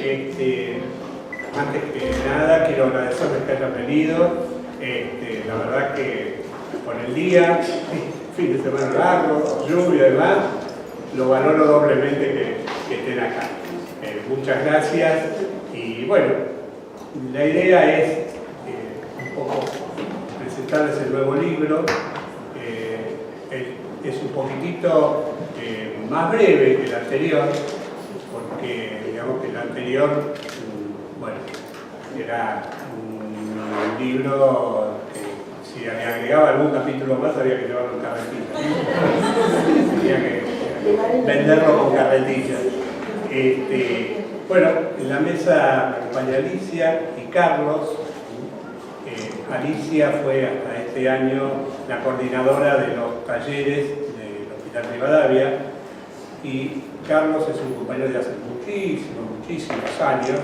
Antes que nada, quiero agradecerles que hayan venido. La verdad que con el día, fin de semana largo, lluvia y demás, lo valoro doblemente que estén acá. Muchas gracias. Y bueno, la idea es un poco presentarles el nuevo libro. Es un poquitito más breve que el anterior, porque digamos que el anterior, bueno, era un libro que si le agregaba algún capítulo más había que llevarlo en carretilla. Tenía que venderlo con carretillas. Bueno, en la mesa me acompaña Alicia y Carlos. Alicia fue hasta este año la coordinadora de los talleres del Hospital Rivadavia y Carlos es un compañero de hace muchísimos años.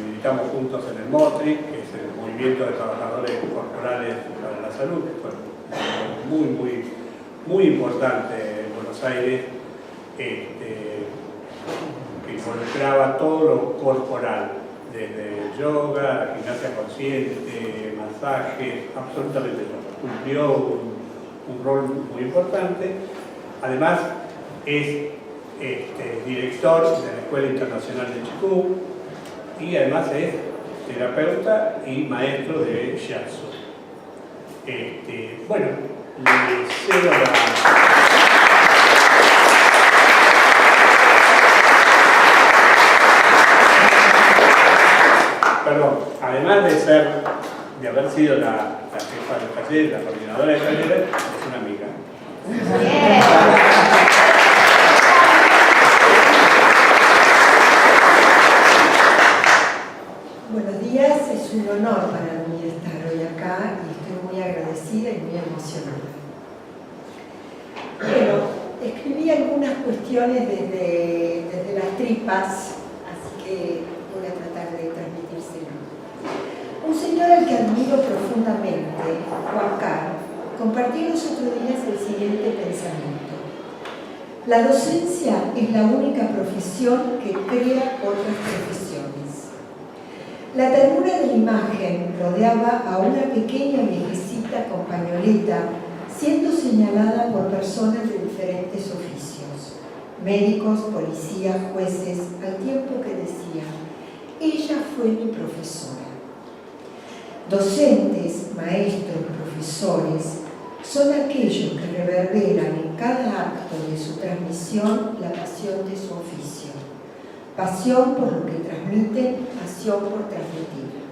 Militamos juntos en el MOTRI, que es el Movimiento de Trabajadores Corporales para la Salud, que fue muy importante en Buenos Aires, que involucraba todo lo corporal, desde el yoga, la gimnasia consciente, masajes, absolutamente todo. Cumplió un rol muy importante. Además, es director de la Escuela Internacional de Chikung y además es terapeuta y maestro de Shiatsu. Bueno, le cedo Perdón, además de haber sido la jefa del taller, la coordinadora del taller, es una amiga. Buenos días, es un honor para mí estar hoy acá y estoy muy agradecida y muy emocionada. Bueno, escribí algunas cuestiones desde las tripas, así que voy a tratar de transmitírselo. Un señor al que admiro profundamente, Juan Carlos, compartió los otros días el siguiente pensamiento. La docencia es la única profesión que crea otras profesiones. La ternura de la imagen rodeaba a una pequeña viejecita con pañoleta, siendo señalada por personas de diferentes oficios, médicos, policías, jueces, al tiempo que decía, ella fue mi profesora. Docentes, maestros, profesores, son aquellos que reverberan en cada acto de su transmisión la pasión de su oficio. Pasión por lo que transmiten, pasión por transmitir.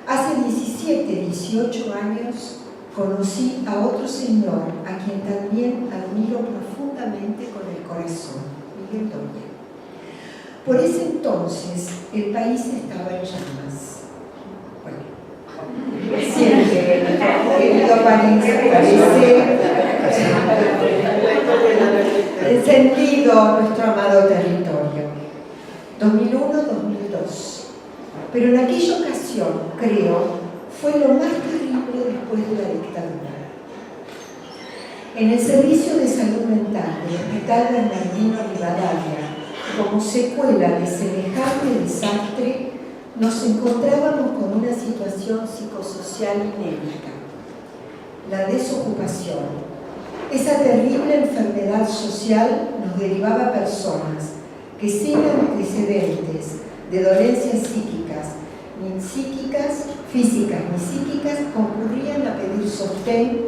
Hace 18 años conocí a otro señor a quien también admiro profundamente con el corazón, Miguel Doña. Por ese entonces el país estaba en llamas. Siempre querido París parece encendido nuestro amado territorio. 2001-2002. Pero en aquella ocasión, creo, fue lo más terrible después de la dictadura. En el servicio de salud mental del Hospital Bernardino Rivadavia, como secuela de semejante desastre, nos encontrábamos con una situación psicosocial inédita, la desocupación. Esa terrible enfermedad social nos derivaba a personas que sin antecedentes de dolencias psíquicas, físicas ni psíquicas, concurrían a pedir sostén,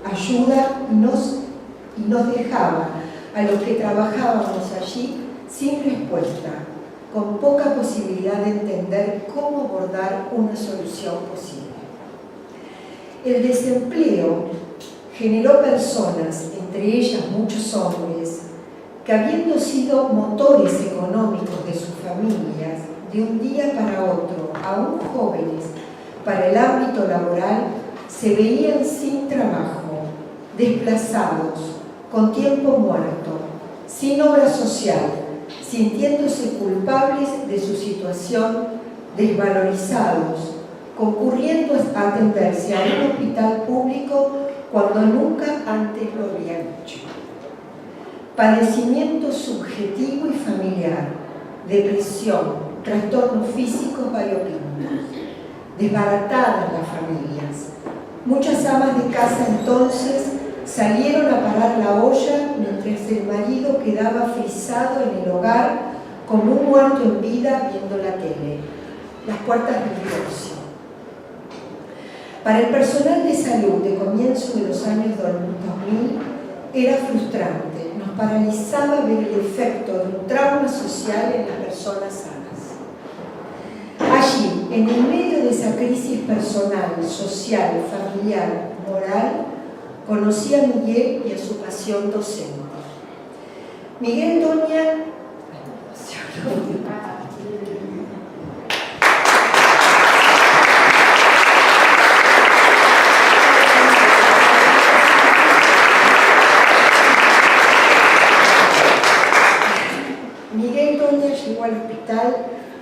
ayuda y nos dejaba a los que trabajábamos allí sin respuesta, con poca posibilidad de entender cómo abordar una solución posible. El desempleo generó personas, entre ellas muchos hombres, que habiendo sido motores económicos de sus familias, de un día para otro, aún jóvenes, para el ámbito laboral, se veían sin trabajo, desplazados, con tiempo muerto, sin obra social, sintiéndose culpables de su situación, desvalorizados, concurriendo a atenderse a un hospital público cuando nunca antes lo habían hecho. Padecimiento subjetivo y familiar, depresión, trastornos físicos variopintos, desbaratadas las familias. Muchas amas de casa entonces salieron a parar la olla mientras el marido quedaba frisado en el hogar como un muerto en vida viendo la tele. Las puertas del divorcio. Para el personal de salud de comienzo de los años 2000 era frustrante, nos paralizaba ver el efecto de un trauma social en las personas sanas. Allí, en el medio de esa crisis personal, social, familiar, moral, conocí a Miguel y a su pasión docente. Miguel Doña... Miguel Doña llegó al hospital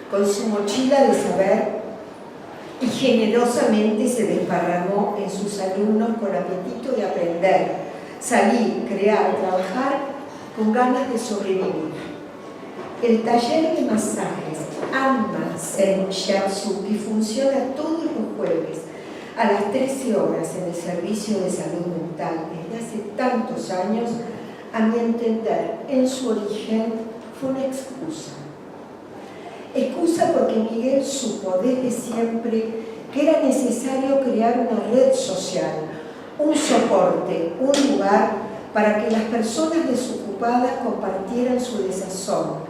con su mochila de saber y generosamente se desparramó en sus alumnos con apetito de aprender, salir, crear, trabajar con ganas de sobrevivir. El taller de masajes Alma Zen Shiatsu, que funciona todos los jueves a las 13 horas en el Servicio de Salud Mental desde hace tantos años, a mi entender, en su origen fue una excusa. Excusa porque Miguel supo desde siempre que era necesario crear una red social, un soporte, un lugar para que las personas desocupadas compartieran su desazón,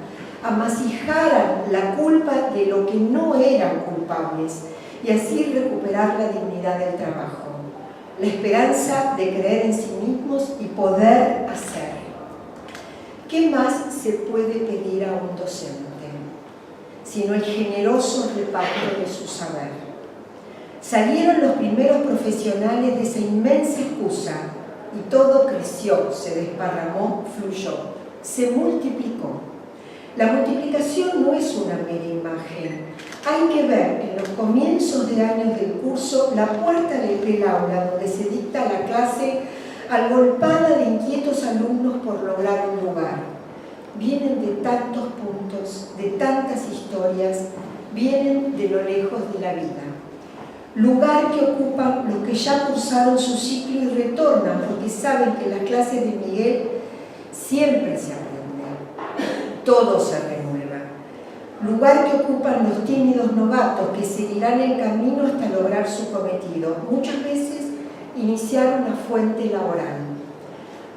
amasijaran la culpa de lo que no eran culpables y así recuperar la dignidad del trabajo, la esperanza de creer en sí mismos y poder hacer. ¿Qué más se puede pedir a un docente sino el generoso reparto de su saber? Salieron los primeros profesionales de esa inmensa excusa y todo creció, se desparramó, fluyó, se multiplicó. La multiplicación no es una mera imagen. Hay que ver en los comienzos de años del curso la puerta del aula donde se dicta la clase agolpada de inquietos alumnos por lograr un lugar. Vienen de tantos puntos, de tantas historias, vienen de lo lejos de la vida. Lugar que ocupan los que ya cursaron su ciclo y retornan porque saben que en las clases de Miguel siempre se aprende, todo se renueva. Lugar que ocupan los tímidos novatos que seguirán el camino hasta lograr su cometido, muchas veces iniciar una fuente laboral.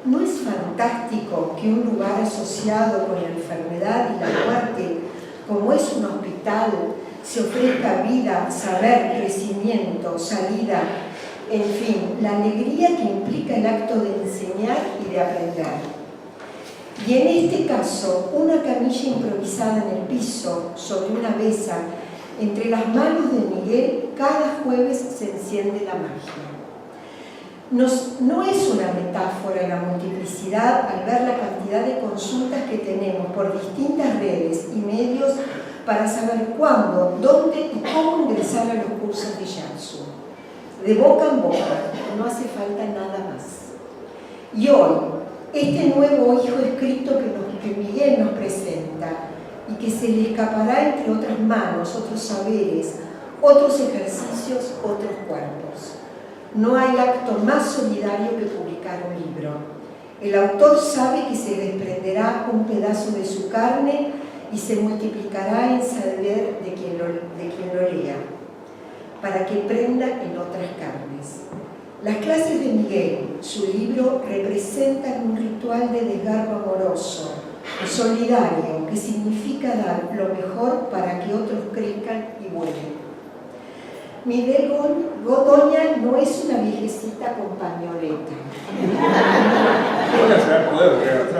¿No es fantástico que un lugar asociado con la enfermedad y la muerte, como es un hospital, se ofrezca vida, saber, crecimiento, salida, en fin, la alegría que implica el acto de enseñar y de aprender? Y en este caso, una camilla improvisada en el piso, sobre una mesa, entre las manos de Miguel, cada jueves se enciende la magia. No es una metáfora la multiplicidad al ver la cantidad de consultas que tenemos por distintas redes y medios para saber cuándo, dónde y cómo ingresar a los cursos de Shiatsu. De boca en boca, no hace falta nada más. Y hoy, este nuevo hijo escrito que Miguel nos presenta y que se le escapará entre otras manos, otros saberes, otros ejercicios, otros cuerpos. No hay acto más solidario que publicar un libro. El autor sabe que se desprenderá un pedazo de su carne y se multiplicará en saber de quien lo lea, para que prenda en otras carnes. Las clases de Miguel, su libro, representan un ritual de desgarro amoroso, solidario, que significa dar lo mejor para que otros crezcan y vuelen. Miguel Doña no es una viejecita con pañoleta.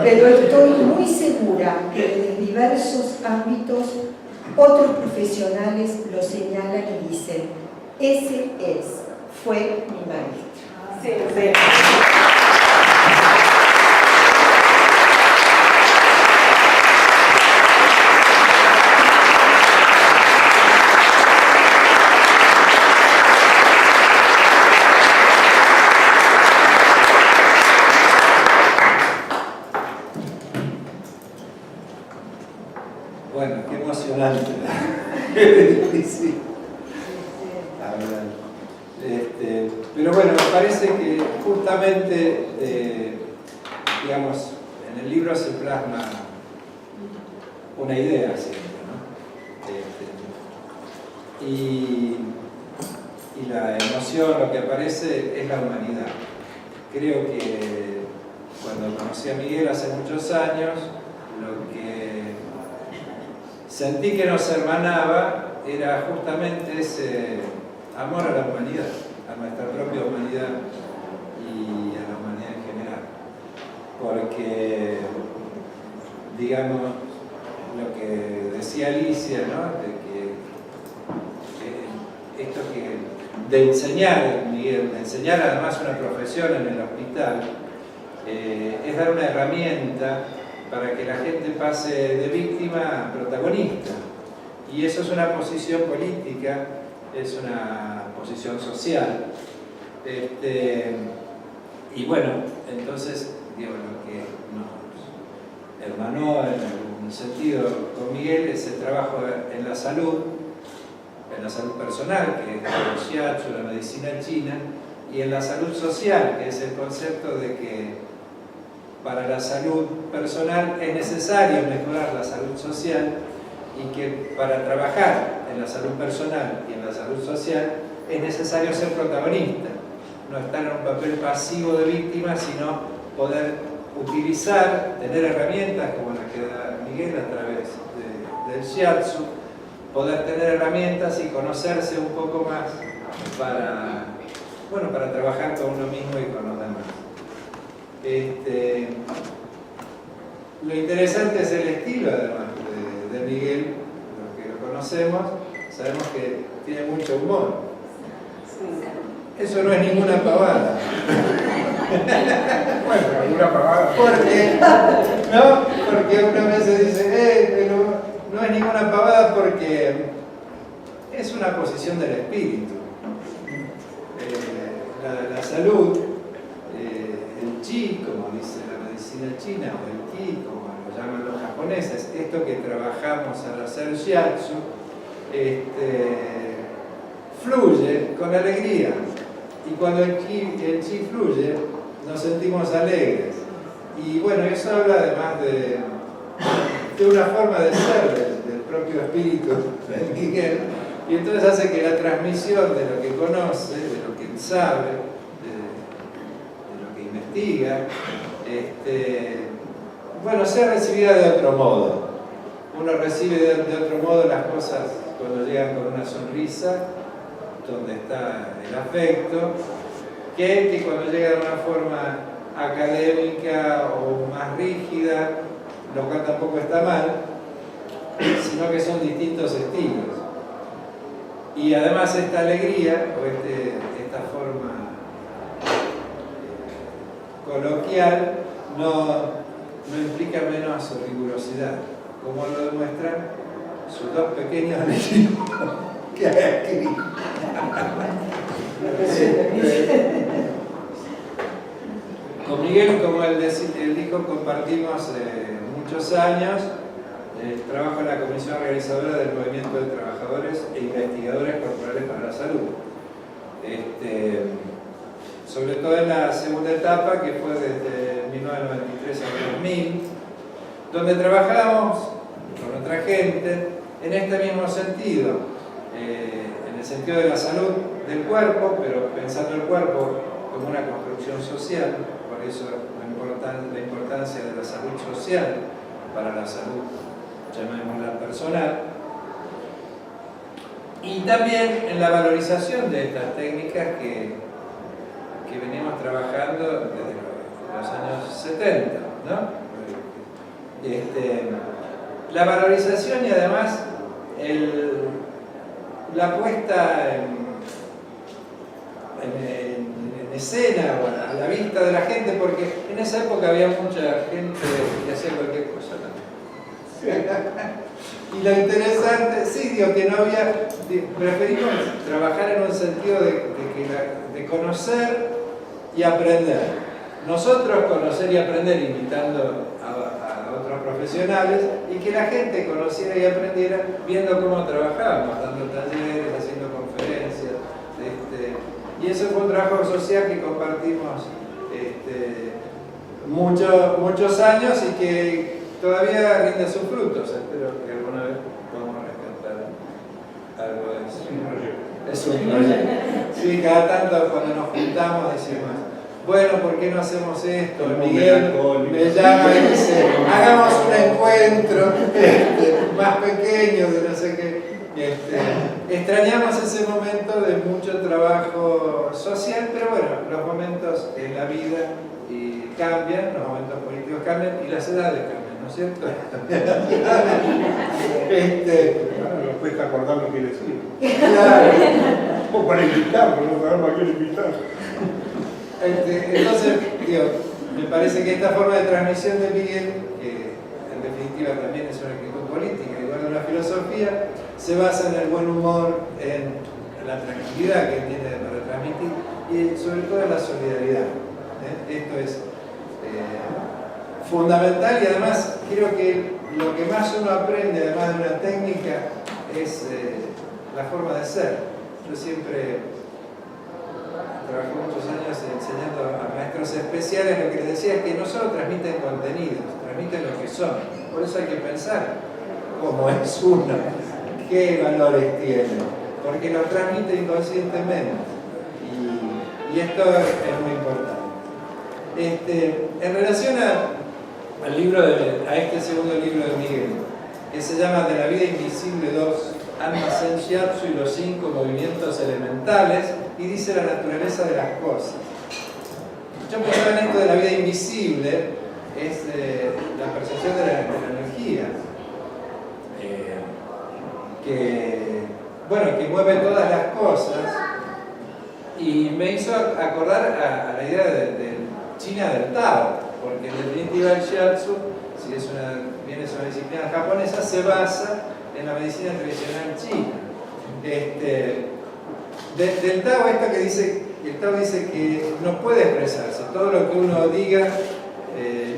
Pero estoy muy segura que desde diversos ámbitos otros profesionales lo señalan y dicen: ese fue mi maestro. Sí, sí. Bueno, qué emocionante, es difícil hablar. Pero bueno, me parece que justamente, digamos, en el libro se plasma una idea siempre, ¿no? Y la emoción, lo que aparece es la humanidad. Creo que cuando conocí a Miguel hace muchos años, lo que sentí que nos hermanaba era justamente ese amor a la humanidad, a nuestra propia humanidad y a la humanidad en general. Porque, digamos, lo que decía Alicia, ¿no? De que esto de enseñar, Miguel, de enseñar además una profesión en el hospital, es dar una herramienta para que la gente pase de víctima a protagonista. Y eso es una posición política, es una posición social. Y bueno, entonces, digo, lo que nos hermanó en algún sentido con Miguel es el trabajo en la salud personal, que es el shiatsu, la medicina china, y en la salud social, que es el concepto de que para la salud personal es necesario mejorar la salud social y que para trabajar en la salud personal y en la salud social es necesario ser protagonista, no estar en un papel pasivo de víctima, sino poder utilizar, tener herramientas como las que da Miguel a través del shiatsu, poder tener herramientas y conocerse un poco más para trabajar con uno mismo y con los demás. Lo interesante es el estilo, además, de Miguel, los que lo conocemos, sabemos que tiene mucho humor. Eso no es ninguna pavada. Bueno, alguna pavada. Porque una vez se dice, pero no es ninguna pavada porque es una posición del espíritu. La salud, el chi, como dice la medicina china, o el ki, como lo llaman los japoneses, esto que trabajamos al hacer shiatsu, fluye con alegría. Y cuando el chi fluye, nos sentimos alegres. Y bueno, eso habla además de una forma de ser del propio espíritu de Miguel. Y entonces hace que la transmisión de lo que conoce, de lo que sabe, de lo que investiga, sea recibida de otro modo. Uno recibe de otro modo las cosas cuando llegan con una sonrisa, donde está el afecto, que cuando llega de una forma académica o más rígida, lo cual tampoco está mal, sino que son distintos estilos. Y además esta alegría, o esta forma coloquial, no implica menos rigurosidad, como lo demuestran sus dos pequeños libros que ha escrito. Con Miguel, como él dijo, compartimos muchos años. Trabajo en la comisión organizadora del Movimiento de Trabajadores e Investigadores Corporales para la Salud. Sobre todo en la segunda etapa, que fue desde 1993 al 2000, donde trabajamos con otra gente en este mismo sentido, en el sentido de la salud del cuerpo, pero pensando el cuerpo como una construcción social, por eso la importancia de la salud social para la salud, llamémosla personal, y también en la valorización de estas técnicas que venimos trabajando desde los años 70, ¿no? La valorización y además la puesta en escena o a la vista de la gente, porque en esa época había mucha gente que hacía cualquier cosa también. Y lo interesante, sí, digo que no había, preferimos trabajar en un sentido de conocer y aprender. Nosotros conocer y aprender invitando a otros profesionales profesionales y que la gente conociera y aprendiera viendo cómo trabajábamos, dando talleres, haciendo conferencias. Y eso fue un trabajo social que compartimos muchos años y que todavía rinde sus frutos. Espero que alguna vez podamos rescatar algo de eso. Es un proyecto. Sí, cada tanto cuando nos juntamos decimos, bueno, ¿por qué no hacemos esto? Miguel me llama y dice, hagamos un encuentro más pequeño de no sé qué. Extrañamos ese momento de mucho trabajo social, pero bueno, los momentos en la vida cambian, los momentos políticos cambian y las edades cambian, ¿no es cierto? Ahora nos cuesta acordar lo que decimos. Claro. O para invitarlo, no sabemos a quién invitar. Entonces, digo, me parece que esta forma de transmisión de Miguel, que en definitiva también es una actitud política, igual de una filosofía, se basa en el buen humor, en la tranquilidad que él tiene para transmitir y sobre todo en la solidaridad. Esto es fundamental y además creo que lo que más uno aprende, además de una técnica, es la forma de ser. Yo siempre trabajé muchos años enseñando a maestros especiales, lo que les decía es que no solo transmiten contenidos, transmiten lo que son. Por eso hay que pensar cómo es uno, qué valores tiene, porque lo transmite inconscientemente. Y esto es muy importante. En relación al libro a este segundo libro de Miguel, que se llama De la vida invisible 2, Alma Zen Shiatsu y los 5 movimientos elementales, y dice la naturaleza de las cosas. Yo pensaba en esto de la vida invisible, es la percepción de la energía, que mueve todas las cosas, y me hizo acordar a la idea de China del Tao, porque en definitiva el Shiatsu, si bien es una disciplina japonesa, se basa en la medicina tradicional china. Del Tao, esto que dice, el Tao dice que no puede expresarse, todo lo que uno diga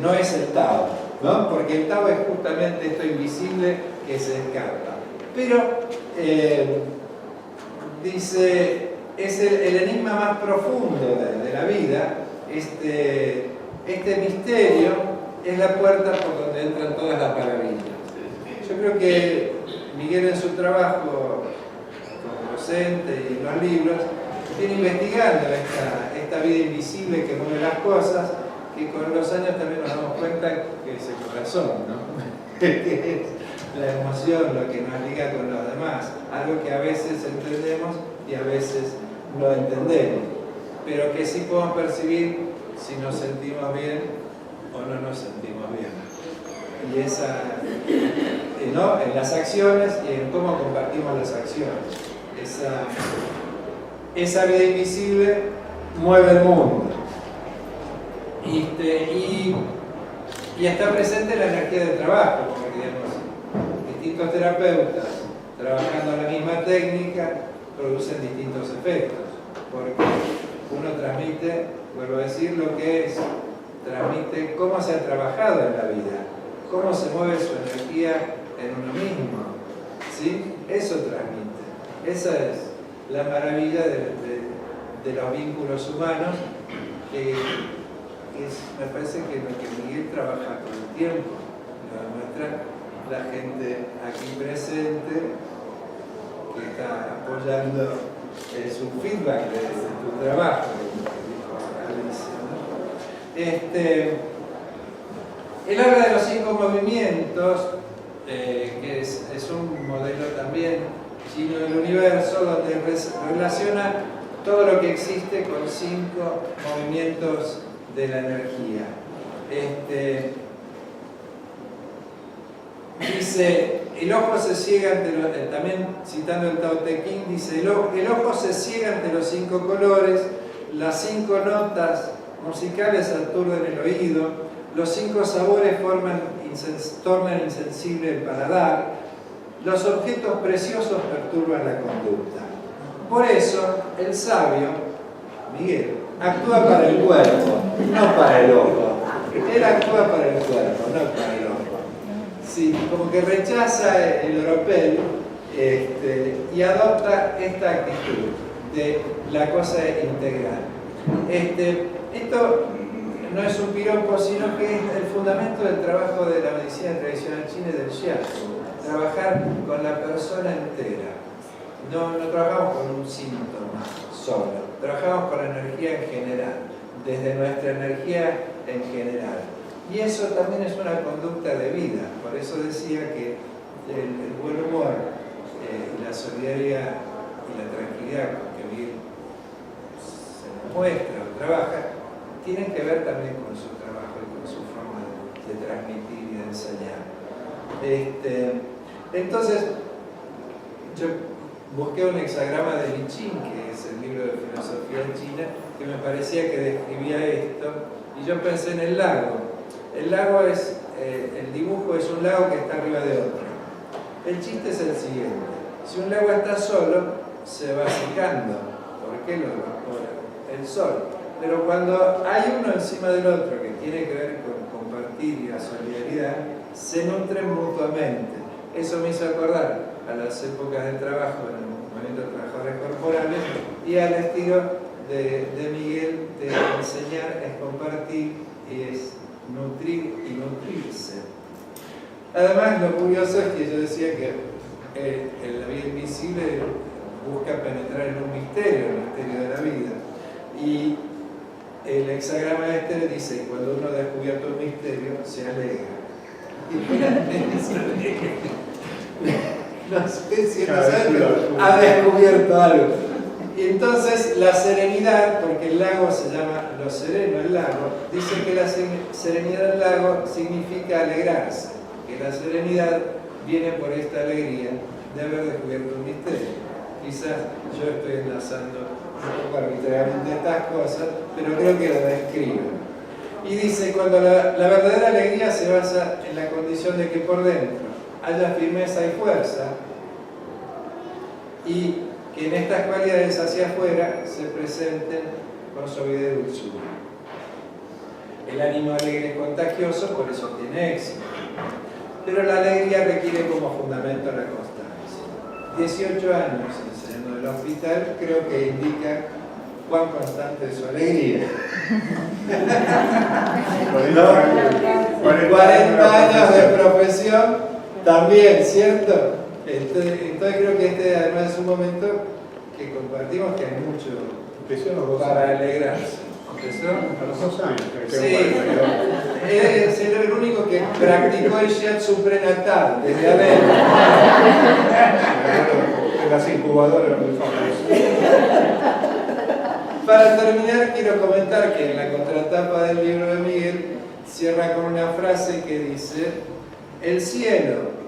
no es el Tao, ¿no? Porque el Tao es justamente esto invisible que se escapa. Pero dice, es el enigma más profundo de la vida. Este misterio es la puerta por donde entran todas las maravillas. Yo creo que Miguel en su trabajo como docente y en los libros viene investigando esta vida invisible que mueve las cosas, que con los años también nos damos cuenta que es el corazón, ¿no? Que es la emoción lo que nos liga con los demás, algo que a veces entendemos y a veces no entendemos, pero que sí podemos percibir si nos sentimos bien o no nos sentimos bien. Y ¿no? En las acciones y en cómo compartimos las acciones. Esa vida invisible mueve el mundo. Y está presente la energía del trabajo, porque digamos, distintos terapeutas trabajando la misma técnica producen distintos efectos, porque uno transmite, vuelvo a decir, lo que es, transmite cómo se ha trabajado en la vida, cómo se mueve su energía en uno mismo, ¿sí? Eso transmite. Esa es la maravilla de los vínculos humanos, que me parece que lo que Miguel trabaja todo el tiempo, lo demuestra la gente aquí presente que está apoyando su feedback de tu trabajo, Él habla de los 5 movimientos, que es un modelo también chino del universo, donde relaciona todo lo que existe con 5 movimientos de la energía. Dice, el ojo se ciega ante también citando el Tao Te Ching, dice, el ojo se ciega ante los 5 colores, las 5 notas musicales aturden el oído, los 5 sabores tornan insensible el paladar, los objetos preciosos perturban la conducta. Por eso, el sabio, Miguel, actúa para el cuerpo, no para el ojo. Él actúa para el cuerpo, no para el ojo. Sí, como que rechaza el oropel y adopta esta actitud de la cosa integral. Esto no es un piropo, sino que es el fundamento del trabajo de la medicina tradicional china y del shiatsu. Trabajar con la persona entera. No trabajamos con un síntoma solo, trabajamos con la energía en general, desde nuestra energía en general. Y eso también es una conducta de vida. Por eso decía que el buen humor, la solidaridad y la tranquilidad con que Miguel se muestra o trabaja, tienen que ver también con su trabajo y con su forma de transmitir y de enseñar. Entonces, yo busqué un hexagrama de Li Qing, que es el libro de filosofía china, que me parecía que describía esto, y yo pensé en el lago. El lago es, el dibujo es un lago que está arriba de otro. El chiste es el siguiente: si un lago está solo, se va secando. ¿Por qué lo evapora? El sol. Pero cuando hay uno encima del otro que tiene que ver con compartir y la solidaridad, se nutren mutuamente. Eso me hizo acordar a las épocas de trabajo en el movimiento de trabajadores corporales y al estilo de Miguel de enseñar es compartir y es nutrir y nutrirse. Además, lo curioso es que yo decía que la vida invisible busca penetrar en un misterio, el misterio de la vida. Y el hexagrama dice: cuando uno ha descubierto un misterio, se alegra. No sé si no sabe, pero ha descubierto algo. Y entonces la serenidad, porque el lago se llama lo sereno, el lago, dice que la serenidad del lago significa alegrarse, que la serenidad viene por esta alegría de haber descubierto un misterio. Quizás yo estoy enlazando un poco arbitrariamente estas cosas, pero creo que lo describe. Y dice: cuando la verdadera alegría se basa en la condición de que por dentro haya firmeza y fuerza, y que en estas cualidades hacia afuera se presenten con suavidad y dulzura. El ánimo alegre es contagioso, por eso tiene éxito. Pero la alegría requiere como fundamento la constancia. 18 años enseñando en el hospital creo que indica cuán constante es su alegría. 40 años de profesión también, ¿cierto? Entonces creo que además es un momento que compartimos, que hay mucho para alegrarse. ¿Empezó? A los 2 años. Sí, es el único que practicó el shiatsu prenatal desde adentro. En las incubadoras muy famosas. Para terminar, quiero comentar que en la contratapa del libro de Miguel cierra con una frase que dice: el cielo,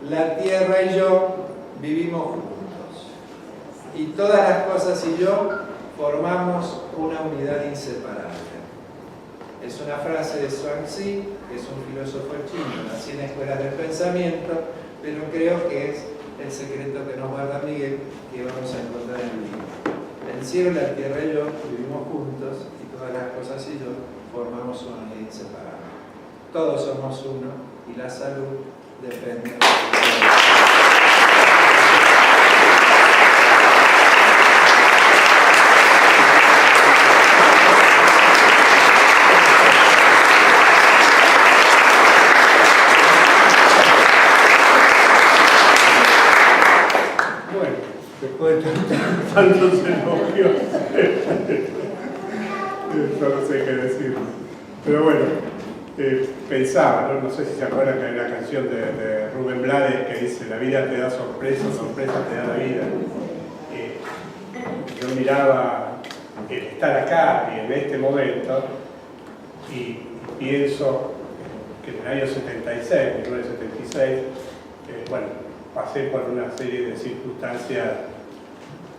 la tierra y yo vivimos juntos, y todas las cosas y yo formamos una unidad inseparable. Es una frase de Zhuangzi, que es un filósofo chino, nació en escuelas del pensamiento, pero creo que es el secreto que nos guarda Miguel, que vamos a encontrar en el libro. El cielo, la tierra y yo vivimos juntos, y todas las cosas y yo formamos una unidad inseparable. Todos somos uno, y la salud depende de después de tantos elogios, no sé qué decir. Pero bueno, pensaba, no sé si se acuerdan que hay una canción de Rubén Blades que dice: la vida te da sorpresa, sorpresa te da la vida. Yo miraba el estar acá y en este momento y pienso que en el año 76, 1976, bueno, pasé por una serie de circunstancias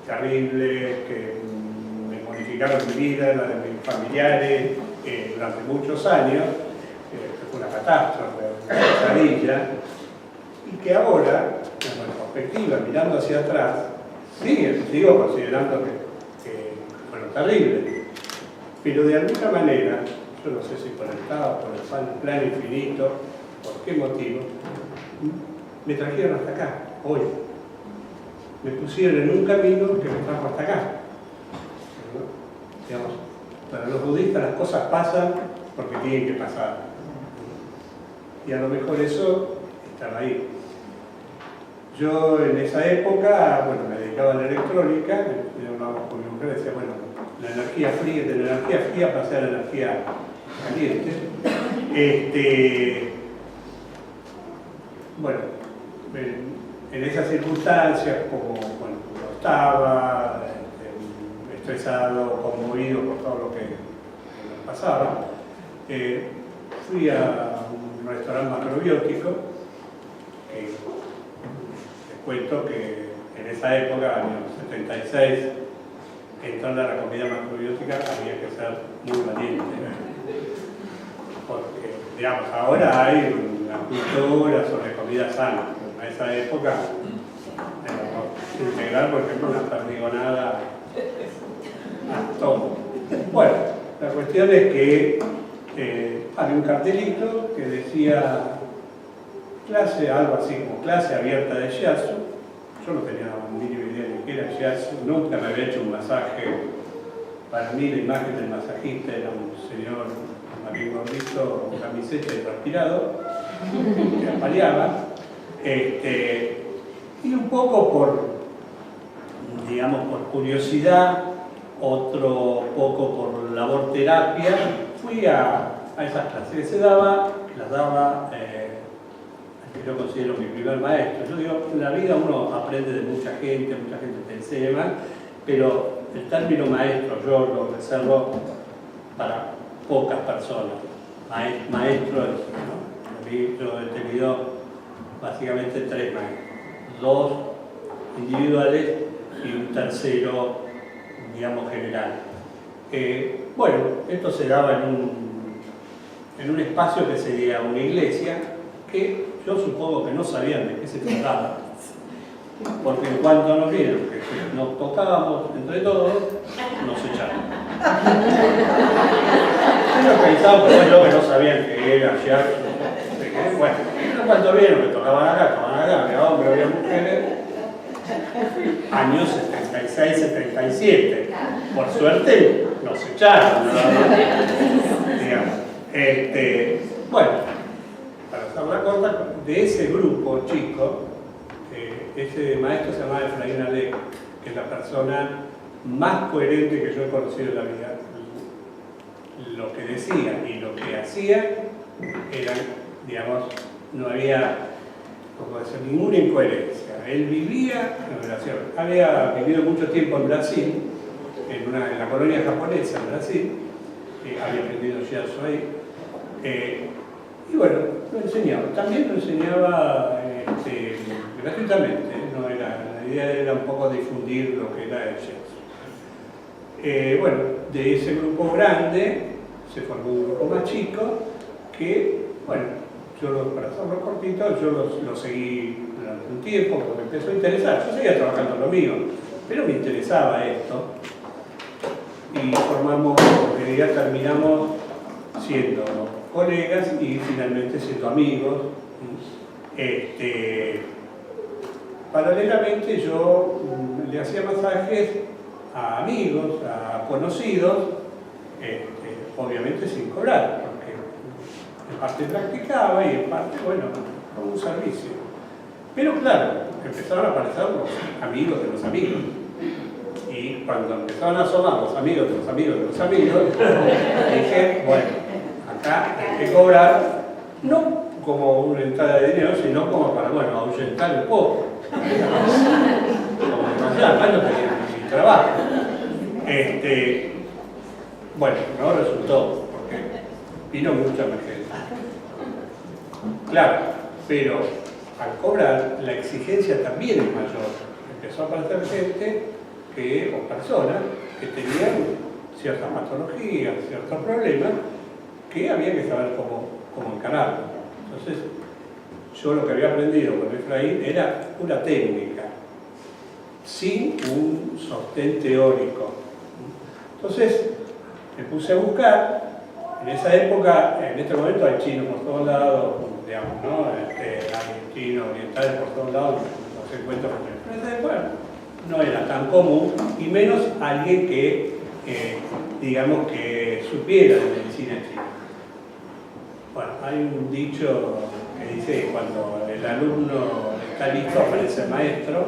terribles que me modificaron mi vida, la de mis familiares, durante muchos años. Fue una catástrofe, una pesadilla, y que ahora, en retrospectiva, mirando hacia atrás, sigo considerando que fueron terribles, pero de alguna manera, yo no sé si conectado por el plan infinito, por qué motivo, me trajeron hasta acá, hoy. Me pusieron en un camino que me trajo hasta acá. Digamos, para los budistas las cosas pasan porque tienen que pasar. Y a lo mejor eso estaba ahí. Yo en esa época, bueno, me dedicaba a la electrónica, y hablaba con mi mujer, decía, bueno, la energía fría, de la energía fría pasé a la energía caliente. Bueno, en esas circunstancias, como bueno, estaba estresado, conmovido por todo lo que me pasaba, fui a un restaurante macrobiótico, que les cuento que en esa época, año 76, entrando a la comida macrobiótica había que ser muy valiente, porque, digamos, ahora hay una cultura sobre comida sana, pero en esa época, integrar, por ejemplo, una perdigonada a todo. Bueno, la cuestión es que había un cartelito que decía clase, algo así como clase abierta de shiatsu. Yo no tenía ni idea de qué era shiatsu, nunca me había hecho un masaje. Para mí la imagen del masajista era un señor marín gordito, con camiseta y transpirado, que apaleaba. Y un poco por, digamos, por curiosidad, otro poco por labor terapia, fui a esas clases que se daba, las daba que yo considero mi primer maestro. Yo digo, en la vida uno aprende de mucha gente te enseña, pero el término maestro yo lo reservo para pocas personas. Maestro es, ¿no? Yo he tenido básicamente 3 maestros, 2 individuales y un tercero, digamos, general. Bueno, esto se daba en un espacio que sería una iglesia, que yo supongo que no sabían de qué se trataba, porque en cuanto nos vieron que nos tocábamos entre todos, nos echaron. Ellos pensaban, pues yo, que no sabían qué era, ya, bueno, en cuanto vieron que tocaban acá, había hombres, había mujeres, años 76, 77, por suerte nos echaron, digamos. Bueno, para hacer la corta, de ese grupo chico, ese maestro se llamaba Efraín Alec, que es la persona más coherente que yo he conocido en la vida. Lo que decía y lo que hacía eran, digamos, no había, como decir, ninguna incoherencia. Él vivía en Brasil, había vivido mucho tiempo en Brasil, en la colonia japonesa en Brasil, había aprendido shiatsu ahí, y bueno, lo enseñaba. También lo enseñaba gratuitamente, no era, la idea era un poco difundir lo que era el shiatsu. Bueno, de ese grupo grande se formó un grupo más chico que, bueno, yo para hacerlo cortito, yo lo seguí durante un tiempo porque me empezó a interesar. Yo seguía trabajando en lo mío, pero me interesaba esto. Y formamos, en realidad terminamos siendo colegas y finalmente siendo amigos. Paralelamente yo le hacía masajes a amigos, a conocidos, obviamente sin cobrar, porque en parte practicaba y en parte, bueno, como un servicio. Pero claro, empezaron a aparecer los amigos de los amigos. Y cuando empezaron a asomar los amigos de los amigos de los amigos, dije, bueno, acá hay que cobrar, no como una entrada de dinero, sino como para, bueno, ahuyentar un poco. Como demasiado, no tenía ni trabajo. Bueno, no resultó, porque vino mucha emergencia. Claro, pero al cobrar la exigencia también es mayor. Empezó a aparecer gente o personas que tenían ciertas patologías, ciertos problemas, que había que saber cómo encararlo. Entonces, yo lo que había aprendido con Efraín era una técnica, sin un sostén teórico. Entonces, me puse a buscar En esa época, en este momento hay chinos por todos lados, digamos, ¿no? Hay chinos orientales por todos lados, los encuentros. Pero en esa época no era tan común, y menos alguien que, digamos, que supiera de medicina china. Bueno, hay un dicho que dice que cuando el alumno está listo aparece el maestro,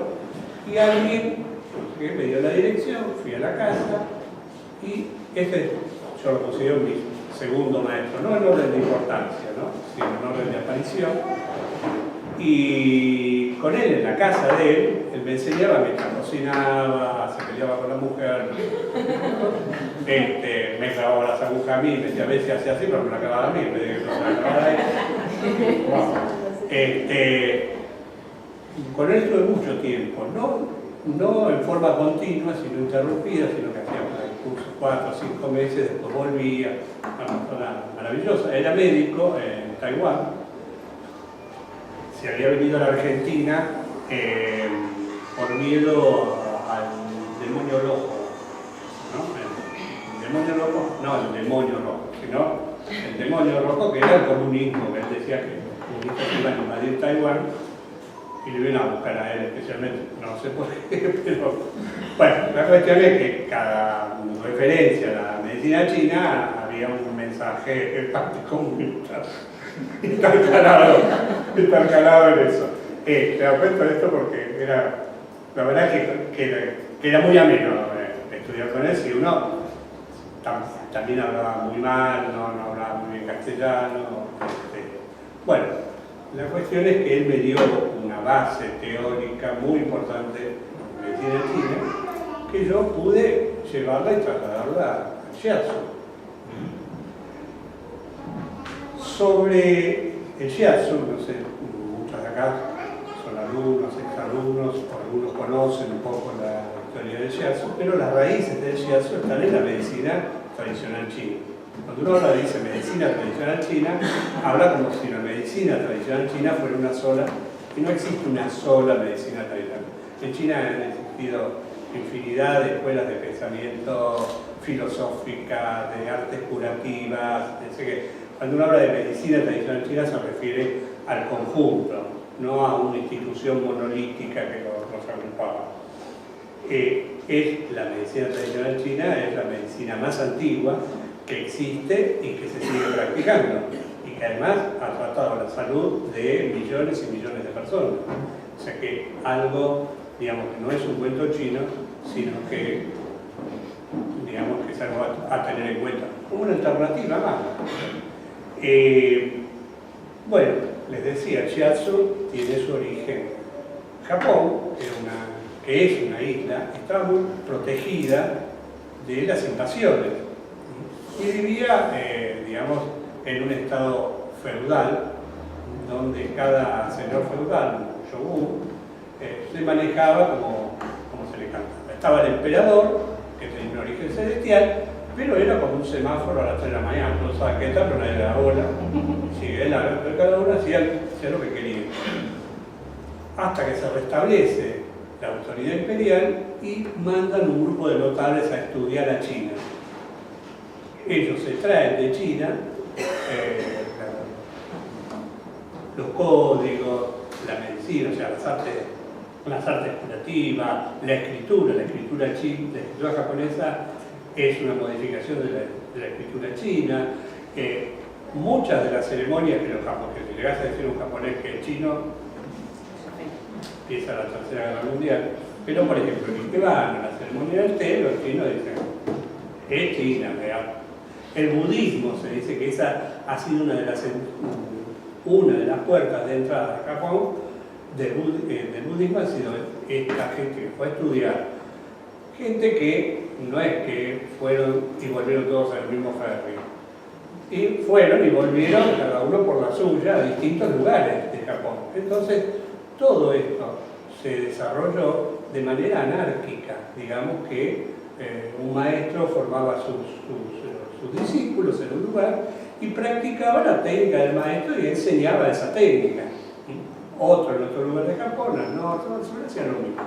y alguien, no sé qué, me dio la dirección, fui a la casa, y yo lo considero mi segundo maestro, no en orden de importancia, ¿no? Sino en orden de aparición. Y con él, en la casa de él me enseñaba mientras cocinaba, se peleaba con la mujer, me clavaba las agujas a mí, me decía, a veces hacía así, pero me la clavaba a mí, en vez de que no se la clavara a él. Con él estuve mucho tiempo, no en forma continua, sino interrumpida, sino que hacíamos el curso 4 o 5 meses, después volvía, una persona maravillosa. Era médico en Taiwán, se había venido a la Argentina por miedo al demonio rojo, ¿no? El demonio rojo, no el demonio rojo, sino el demonio rojo, que era el comunismo, que él decía que los comunistas iban a invadir Taiwán y le iban a buscar a él especialmente, no sé por qué, pero bueno, la cuestión es que cada referencia a la medicina china había un mensaje anticomunista. Está calado en eso. Te cuento esto porque era, la verdad que era muy ameno estudiar con él. Si uno también hablaba muy mal, no hablaba muy bien castellano. Bueno, la cuestión es que él me dio una base teórica muy importante de medicina china, que yo pude llevarla y trasladarla al shiatsu. Sobre el shiatsu, no sé, muchos de acá son alumnos, exalumnos, o algunos conocen un poco la historia del shiatsu, pero las raíces del shiatsu están en la medicina tradicional china. Cuando uno habla dice medicina tradicional china, habla como si la medicina tradicional china fuera una sola, y no existe una sola medicina tradicional. En China han existido infinidad de escuelas de pensamiento filosóficas, de artes curativas, de que cuando uno habla de medicina tradicional china se refiere al conjunto, no a una institución monolítica que los agrupaba. Es la medicina tradicional china, es la medicina más antigua que existe y que se sigue practicando, y que además ha tratado la salud de millones y millones de personas. O sea que algo, digamos, que no es un cuento chino, sino que, digamos, que es algo a tener en cuenta, como una alternativa más. Bueno, les decía, el shiatsu tiene su origen en Japón, que es una isla, está muy protegida de las invasiones y vivía, digamos, en un estado feudal, donde cada señor feudal, un shogun, se manejaba como se le cantaba. Estaba el emperador, que tenía un origen celestial, pero era como un semáforo a las 3 de la mañana, no sabía qué tal, pero nadie le daba bola. Pero cada uno hacía lo que quería. Hasta que se restablece la autoridad imperial y mandan un grupo de notables a estudiar a China. Ellos se traen de China los códigos, la medicina, o sea, las artes curativas, la escritura china, la escritura japonesa es una modificación de la escritura china. Muchas de las ceremonias que los japoneses, si llegas a decir un japonés que es chino, empieza la Tercera Guerra Mundial. Pero, por ejemplo, el ikebana, la ceremonia del té, los chinos dicen, es China, ¿verdad? El budismo, se dice que esa ha sido una de las puertas de entrada de Japón del budismo, ha sido esta gente que fue a estudiar. Gente que no es que fueron y volvieron todos al mismo ferry. Y fueron y volvieron cada uno por la suya a distintos lugares de Japón. Entonces, todo esto se desarrolló de manera anárquica. Digamos que un maestro formaba sus discípulos en un lugar y practicaba la técnica del maestro y enseñaba esa técnica. Otro en otro lugar de Japón, otros hacían lo mismo.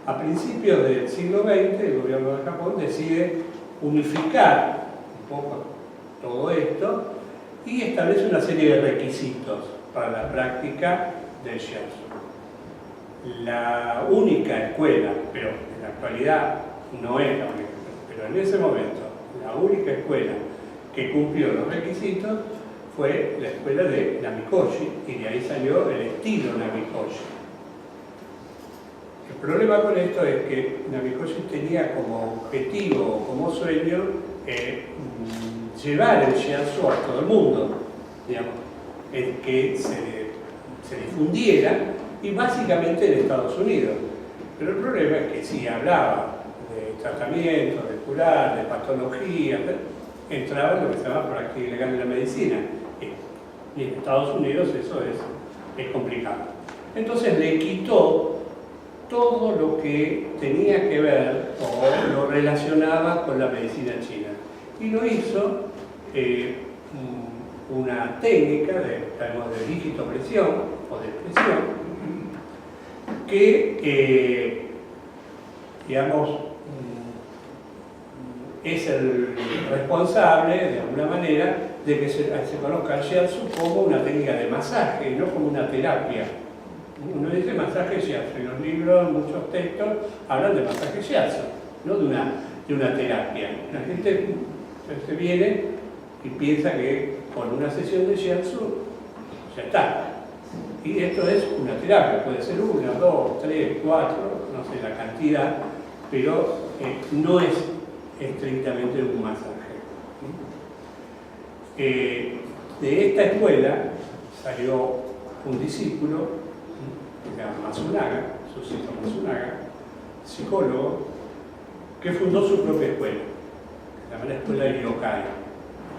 A principios del siglo XX, el gobierno de Japón decide unificar un poco todo esto y establece una serie de requisitos para la práctica del shiatsu. La única escuela, pero en la actualidad no es la única, pero en ese momento la única escuela que cumplió los requisitos fue la escuela de Namikoshi, y de ahí salió el estilo Namikoshi. El problema con esto es que Namikoshi tenía como objetivo, como sueño, llevar el shiatsu a todo el mundo, digamos, que se difundiera, y básicamente en Estados Unidos. Pero el problema es que si hablaba de tratamiento, de curar, de patología, entraba en lo que se llama práctica ilegal de la medicina. Y en Estados Unidos eso es complicado. Entonces le quitó todo lo que tenía que ver o lo relacionaba con la medicina china. Y lo hizo una técnica de digitopresión o de expresión que, digamos, es el responsable, de alguna manera, de que se conozca el shiatsu como una técnica de masaje, no como una terapia. Uno dice masaje shiatsu, y los libros, muchos textos, hablan de masaje shiatsu, no de una terapia. La gente se viene y piensa que con una sesión de shiatsu ya está. Y esto es una terapia, puede ser 1, 2, 3, 4, no sé la cantidad, pero no es estrictamente un masaje. De esta escuela salió un discípulo, que se llama Matsunaga, Susito Matsunaga, psicólogo, que fundó su propia escuela, que se llama la Escuela de Yokai,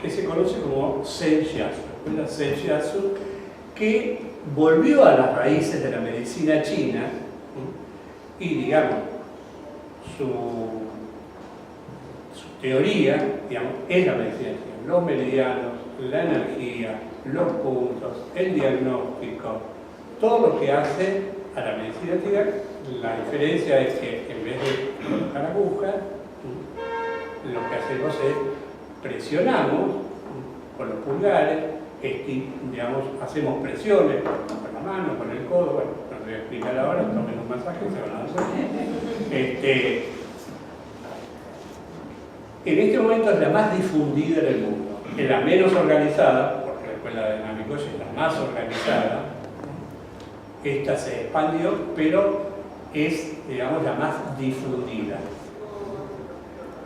que se conoce como Zen Shiatsu, la escuela Zen Shiatsu, que volvió a las raíces de la medicina china y, digamos, su teoría, digamos, es la medicina china. Los meridianos, la energía, los puntos, el diagnóstico, todo lo que hace a la medicina china. La diferencia es que en vez de colocar agujas, lo que hacemos es presionamos con los pulgares, digamos, hacemos presiones con la mano, con el codo. Bueno, no voy a explicar ahora, tomen un masaje y se van a dar cuenta. En este momento es la más difundida en el mundo, es la menos organizada, porque la escuela de Namikoshi es la más organizada. Esta se expandió, pero es, digamos, la más difundida.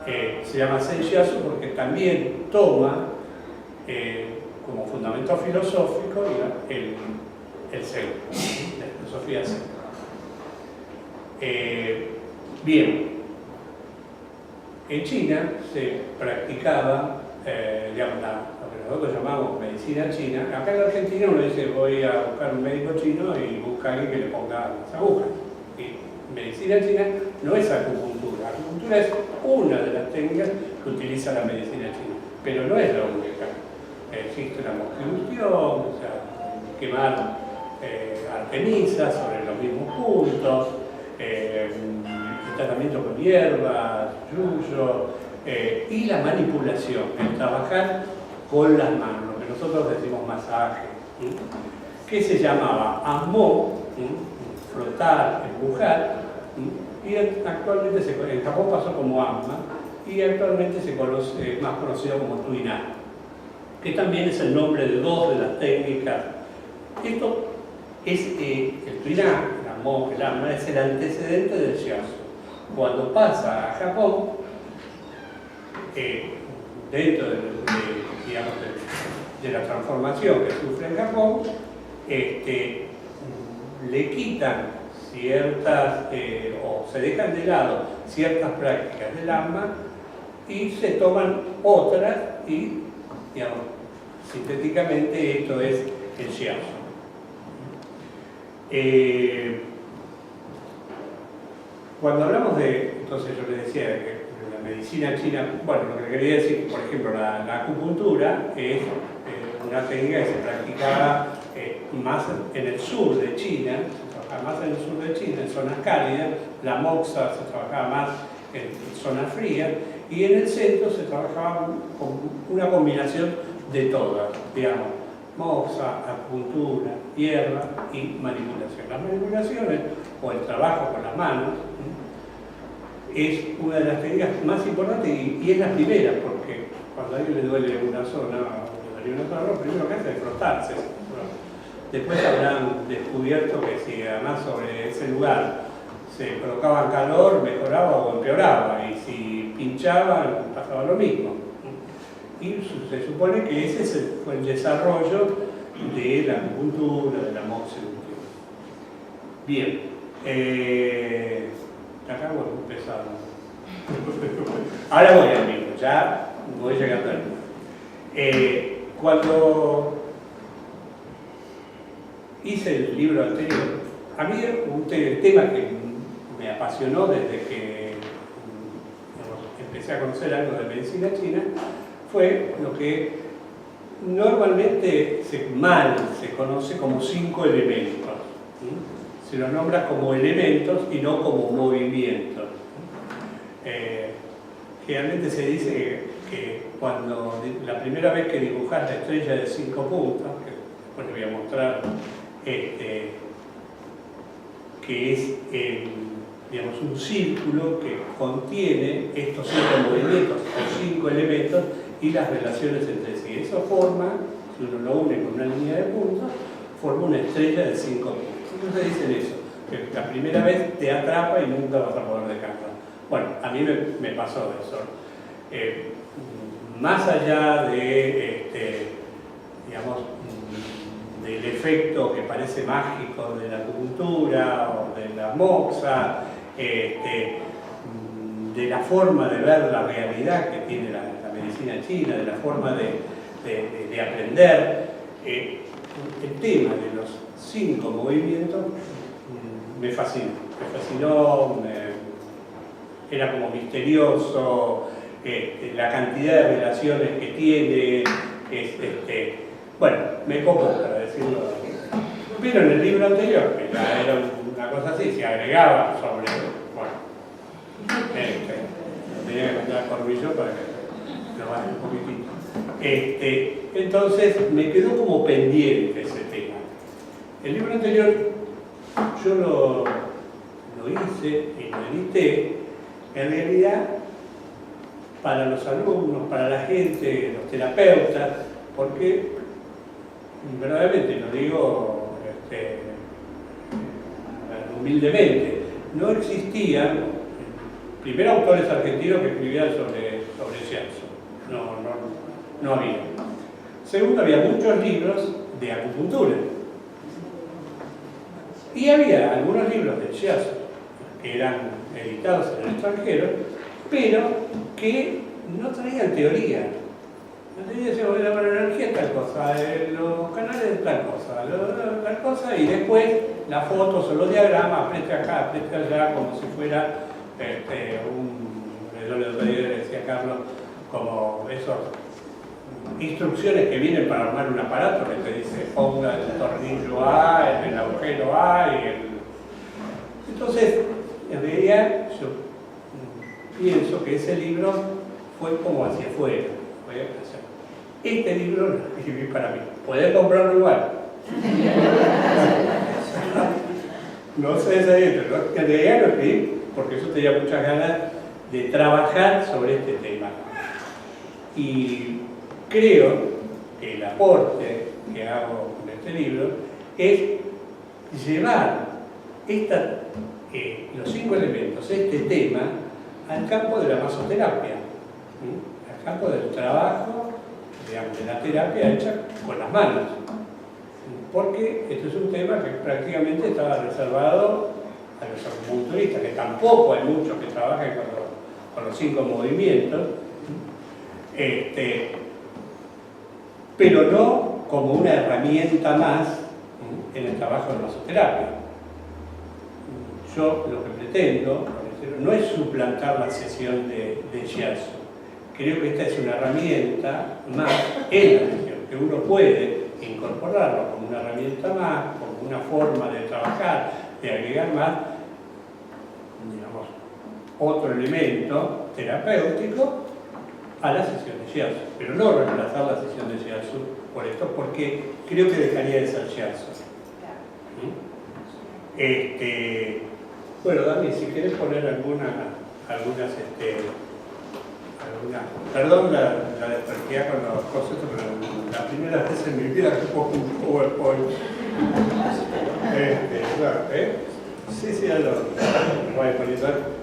Se llama Zen Shiatsu porque también toma como fundamento filosófico el Zen, la filosofía Zen. Bien, en China se practicaba, digamos, lo que nosotros llamamos medicina china. Acá en la Argentina uno dice voy a buscar un médico chino y busca a alguien que le ponga las agujas. Y medicina china no es acupuntura. Acupuntura es una de las técnicas que utiliza la medicina china, pero no es la única. Existe la mosquilución, o sea, quemar artemisas sobre los mismos puntos, el tratamiento con hierbas, yuyo, y la manipulación, el trabajar con las manos, lo que nosotros decimos masaje, que se llamaba amó, frotar, empujar, y actualmente en Japón pasó como amma, y actualmente se conoce, más conocido como tuiná, que también es el nombre de dos de las técnicas. Esto es el tuiná, el amma, es el antecedente del shiatsu. Cuando pasa a Japón, dentro digamos, de la transformación que sufre en Japón, le quitan ciertas, o se dejan de lado ciertas prácticas del amma y se toman otras y, digamos, sintéticamente esto es el shiatsu. Cuando hablamos entonces yo les decía que la medicina china, bueno, lo que quería decir, por ejemplo, la acupuntura es una técnica que se practicaba más en el sur de China, se trabajaba más en el sur de China, en zonas cálidas, la moxa se trabajaba más en zonas frías, y en el centro se trabajaba con una combinación de todas, digamos, moxa, acupuntura, hierba y manipulación. Las manipulaciones, o el trabajo con las manos, es una de las técnicas más importantes y es la primera, porque cuando a alguien le duele una zona, lo primero que hace es frotarse. Después habrán descubierto que si además sobre ese lugar se provocaba calor, mejoraba o empeoraba, y si pinchaba, pasaba lo mismo. Y se supone que ese fue el desarrollo de la acupuntura, de la moxibustión. Bien, acá bueno, empezamos. Ahora voy al libro, ya voy llegando al libro. Cuando hice el libro anterior, a mí un tema que me apasionó desde que empecé a conocer algo de medicina china fue lo que normalmente mal se conoce como 5 elementos. Se los nombra como elementos y no como movimientos. Generalmente se dice que cuando la primera vez que dibujas la estrella de 5 puntas, que después les voy a mostrar, que es digamos, un círculo que contiene estos 5 movimientos o 5 elementos y las relaciones entre sí. Eso forma, si uno lo une con una línea de puntos, forma una estrella de 5 puntos. Entonces dicen eso, que la primera vez te atrapa y nunca vas a poder descansar. Bueno, a mí me pasó eso. Más allá de, digamos, del efecto que parece mágico de la acupuntura o de la moxa, de la forma de ver la realidad que tiene la medicina china, de la forma de aprender, el tema de los 5 movimientos me fascinó, era como misterioso, la cantidad de relaciones que tiene, bueno, me copó, para decirlo. Pero en el libro anterior, que ya era una cosa así, se agregaba sobre, bueno, tenía que meter corbillo para que lo baje un poquitito. Entonces me quedó como pendiente ese tema. El libro anterior yo lo hice y lo edité, en realidad, para los alumnos, para la gente, los terapeutas, porque verdaderamente lo digo humildemente, no existían primero autores argentinos que escribían sobre shiatsu, no había. Segundo, había muchos libros de acupuntura y había algunos libros de shiatsu que eran editados en el extranjero, pero que no traían teoría. Entonces decíamos, la energía es tal cosa, los canales es tal cosa, y después las fotos o los diagramas, apriete acá, apriete allá, como si fuera yo le decía a Carlos, como esas instrucciones que vienen para armar un aparato, que te dice ponga el tornillo A, el agujero A y el... Entonces, en realidad, yo pienso que ese libro fue como hacia afuera. Este libro lo escribí para mí. ¿Podés comprarlo igual? No sé si en realidad lo escribí porque yo tenía muchas ganas de trabajar sobre este tema. Y creo que el aporte que hago con este libro es llevar los 5 elementos, este tema, al campo de la masoterapia, al campo del trabajo, digamos, de la terapia hecha con las manos. Porque este es un tema que prácticamente estaba reservado a los acupunturistas, que tampoco hay muchos que trabajan con los 5 movimientos, pero no como una herramienta más en el trabajo de masoterapia. Yo lo que pretendo no es suplantar la sesión de shiatsu. Creo que esta es una herramienta más en la sesión, que uno puede incorporarlo como una herramienta más, como una forma de trabajar, de agregar más, digamos, otro elemento terapéutico a la sesión de shiatsu, pero no reemplazar la sesión de shiatsu por esto, porque creo que dejaría de ser shiatsu. Bueno, Dani, si querés poner perdón la despertidad con los conceptos, pero la primera vez en mi vida que pongo un PowerPoint. Sí,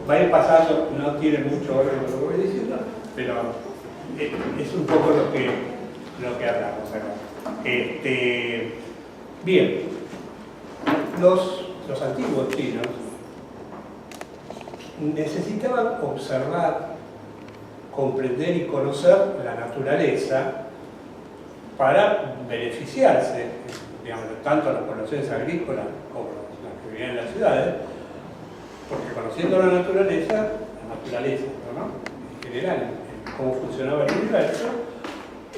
va a ir pasando, no tiene mucho orden lo que voy diciendo, pero es un poco lo que hablamos acá. Bien, los antiguos chinos necesitaban observar, comprender y conocer la naturaleza para beneficiarse, digamos, tanto las poblaciones agrícolas como las que vivían en las ciudades, porque conociendo la naturaleza, ¿no? En general, cómo funcionaba el universo,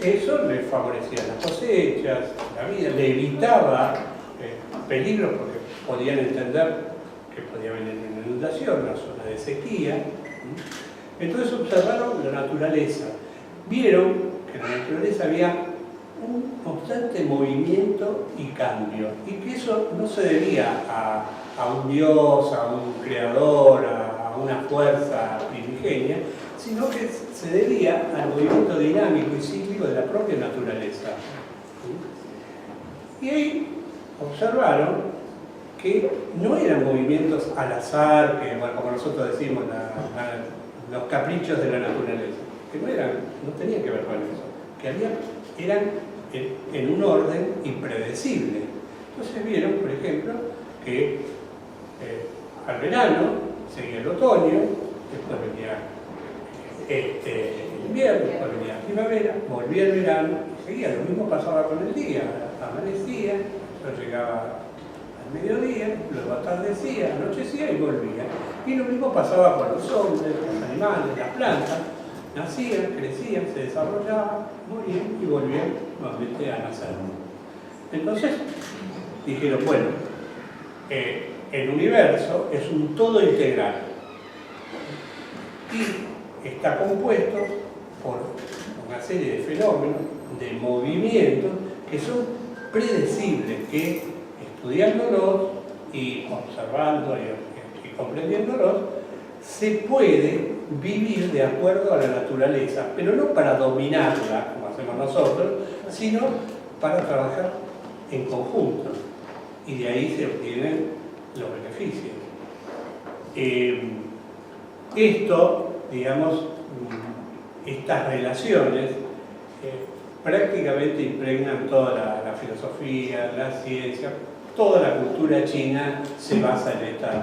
eso le favorecía las cosechas, la vida, le evitaba peligros porque podían entender que podía venir una inundación, una zona de sequía. Entonces observaron la naturaleza, vieron que en la naturaleza había un constante movimiento y cambio, y que eso no se debía a un dios, a un creador, a una fuerza primigenia, sino que se debía al movimiento dinámico y cíclico de la propia naturaleza. Y ahí observaron que no eran movimientos al azar, que, bueno, como nosotros decimos, los caprichos de la naturaleza, que no tenían que ver con eso, que eran en un orden impredecible. Entonces vieron, por ejemplo, que al verano seguía el otoño, después venía el invierno, después venía la primavera, volvía el verano y seguía. Lo mismo pasaba con el día, amanecía, después llegaba al mediodía, luego atardecía, anochecía y volvía. Y lo mismo pasaba con los hombres, los animales, las plantas. Nacían, crecían, se desarrollaban, morían y volvían nuevamente a nacer. Entonces dijeron, bueno, el universo es un todo integral y está compuesto por una serie de fenómenos, de movimientos que son predecibles, que estudiándolos y observando y comprendiéndolos, se puede vivir de acuerdo a la naturaleza, pero no para dominarla, como hacemos nosotros, sino para trabajar en conjunto. Y de ahí se obtienen los beneficios. Esto, digamos, estas relaciones prácticamente impregnan toda la filosofía, la ciencia, toda la cultura china se basa en esta.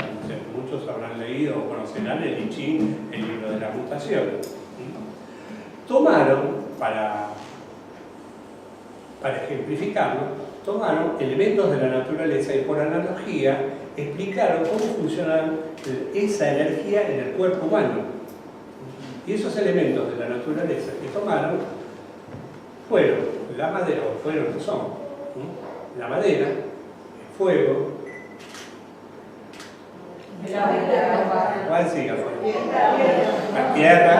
Muchos habrán leído o conocerán el I Ching, el libro de la mutación. Tomaron, para ejemplificarlo, tomaron elementos de la naturaleza y por analogía explicaron cómo funciona esa energía en el cuerpo humano. Y esos elementos de la naturaleza que tomaron fueron la madera, o son la madera, el fuego, ¿cuál sigue? La tierra,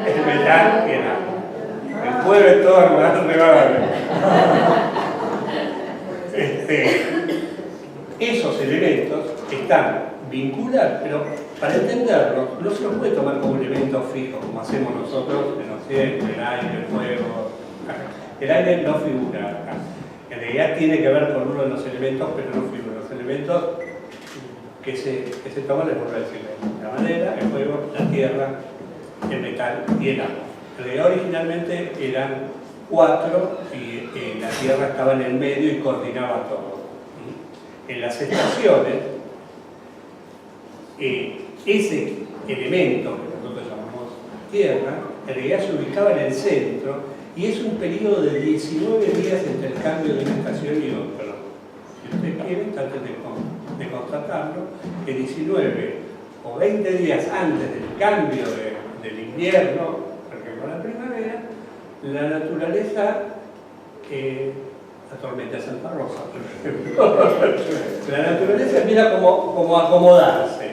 el metal y el agua. El fuego es todo renovable. Esos elementos están vinculados, pero para entenderlos no se los puede tomar como elementos fijos, como hacemos nosotros en Occidente, el aire, el fuego. El aire no figura acá. En realidad tiene que ver con uno de los elementos, pero no figura. Los elementos que se toman, les vuelvo a decir, la madera, el fuego, la tierra, el metal y el agua. En realidad originalmente eran 4 y la tierra estaba en el medio y coordinaba todo. En las estaciones, ese elemento que nosotros llamamos tierra, en realidad se ubicaba en el centro y es un periodo de 19 días entre el cambio de una estación y otra. Si ustedes quieren, traten de constatarlo, que 19 o 20 días antes del cambio del invierno, por ejemplo la primavera, la naturaleza, la tormenta de Santa Rosa, por ejemplo, la naturaleza empieza como acomodarse.